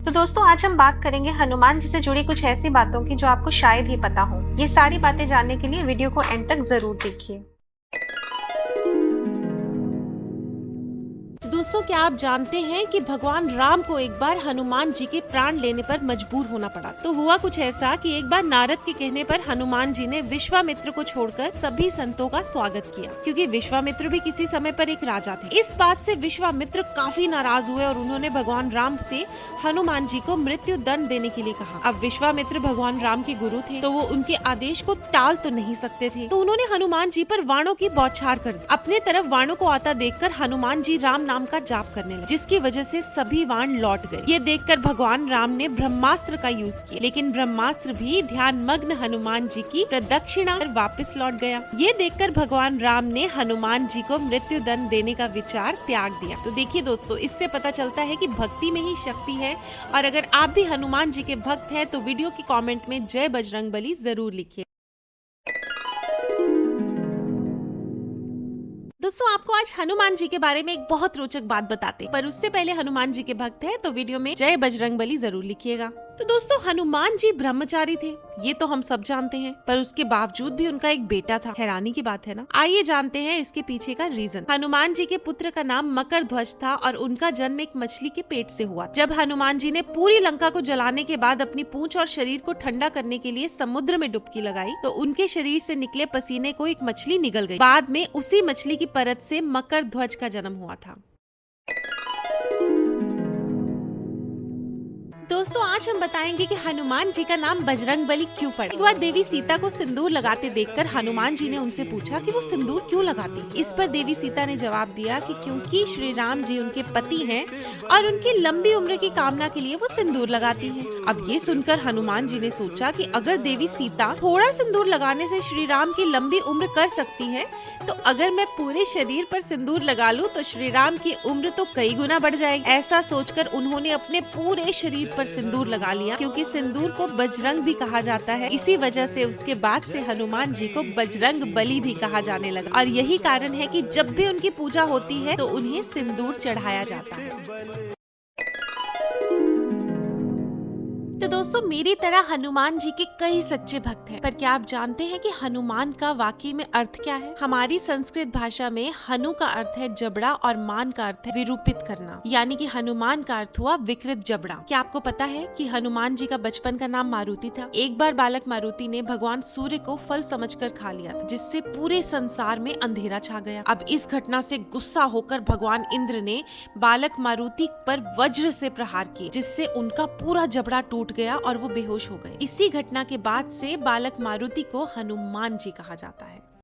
तो दोस्तों आज हम बात करेंगे हनुमान जी से जुड़ी कुछ ऐसी बातों की जो आपको शायद ही पता हो। ये सारी बातें जानने के लिए वीडियो को एंड तक जरूर देखिए। दोस्तों, क्या आप जानते हैं कि भगवान राम को एक बार हनुमान जी के प्राण लेने पर मजबूर होना पड़ा। तो हुआ कुछ ऐसा कि एक बार नारद के कहने पर हनुमान जी ने विश्वामित्र को छोड़कर सभी संतों का स्वागत किया, क्योंकि विश्वामित्र भी किसी समय पर एक राजा थे। इस बात से विश्वामित्र काफी नाराज हुए और उन्होंने भगवान राम से हनुमान जी को मृत्यु दंड देने के लिए कहा। अब विश्वामित्र भगवान राम के गुरु थे, तो वो उनके आदेश को टाल तो नहीं सकते थे, तो उन्होंने हनुमान जी पर वाणों की बौछार कर दी। अपने तरफ वाणों को आता देखकर हनुमान जी राम नाम का जाप करने लगे, जिसकी वजह से सभी वाण लौट गए। ये देखकर भगवान राम ने ब्रह्मास्त्र का यूज किया, लेकिन ब्रह्मास्त्र भी ध्यान मग्न हनुमान जी की प्रदक्षिणा कर वापस लौट गया। ये देखकर भगवान राम ने हनुमान जी को मृत्यु दंड देने का विचार त्याग दिया। तो देखिए दोस्तों, इससे पता चलता है कि भक्ति में ही शक्ति है। और अगर आप भी हनुमान जी के भक्त हैं तो वीडियो की कमेंट में जय बजरंगबली जरूर लिखिए। दोस्तों, आपको आज हनुमान जी के बारे में एक बहुत रोचक बात बताते हैं, पर उससे पहले हनुमान जी के भक्त हैं तो वीडियो में जय बजरंगबली जरूर लिखिएगा। तो दोस्तों, हनुमान जी ब्रह्मचारी थे, ये तो हम सब जानते हैं, पर उसके बावजूद भी उनका एक बेटा था। हैरानी की बात है ना। आइए जानते हैं इसके पीछे का रीजन। हनुमान जी के पुत्र का नाम मकर ध्वज था और उनका जन्म एक मछली के पेट से हुआ। जब हनुमान जी ने पूरी लंका को जलाने के बाद अपनी पूंछ और शरीर को ठंडा करने के लिए समुद्र में डुबकी लगाई, तो उनके शरीर से निकले पसीने को एक मछली निगल गई। बाद में उसी मछली की परत से मकर ध्वज का जन्म हुआ था। दोस्तों, आज हम बताएंगे कि हनुमान जी का नाम बजरंगबली क्यों पड़ा। एक बार देवी सीता को सिंदूर लगाते देखकर हनुमान जी ने उनसे पूछा कि वो सिंदूर क्यों लगाती। इस पर देवी सीता ने जवाब दिया कि क्योंकि श्री राम जी उनके पति हैं और उनकी लंबी उम्र की कामना के लिए वो सिंदूर लगाती हैं। अब ये सुनकर हनुमान जी ने सोचा कि अगर देवी सीता थोड़ा सिंदूर लगाने से श्री राम की लंबी उम्र कर सकती है, तो अगर मैं पूरे शरीर पर सिंदूर लगा लूं तो श्री राम की उम्र तो कई गुना बढ़ जाएगी। ऐसा सोचकर उन्होंने अपने पूरे शरीर पर सिंदूर लगा लिया, क्योंकि सिंदूर को बजरंग भी कहा जाता है। इसी वजह से उसके बाद से हनुमान जी को बजरंग बली भी कहा जाने लगा। और यही कारण है कि जब भी उनकी पूजा होती है तो उन्हें सिंदूर चढ़ाया जाता है। तो दोस्तों, मेरी तरह हनुमान जी के कई सच्चे भक्त हैं, पर क्या आप जानते हैं कि हनुमान का वाकई में अर्थ क्या है? हमारी संस्कृत भाषा में हनु का अर्थ है जबड़ा और मान का अर्थ है विरूपित करना, यानी कि हनुमान का अर्थ हुआ विकृत जबड़ा। क्या आपको पता है कि हनुमान जी का बचपन का नाम मारुति था? एक बार बालक मारुति ने भगवान सूर्य को फल समझकर खा लिया था, जिससे पूरे संसार में अंधेरा छा गया। अब इस घटना से गुस्सा होकर भगवान इंद्र ने बालक मारुति पर वज्र से प्रहार किए, जिससे उनका पूरा जबड़ा टूट गया और वो बेहोश हो गए। इसी घटना के बाद से बालक मारुति को हनुमान जी कहा जाता है।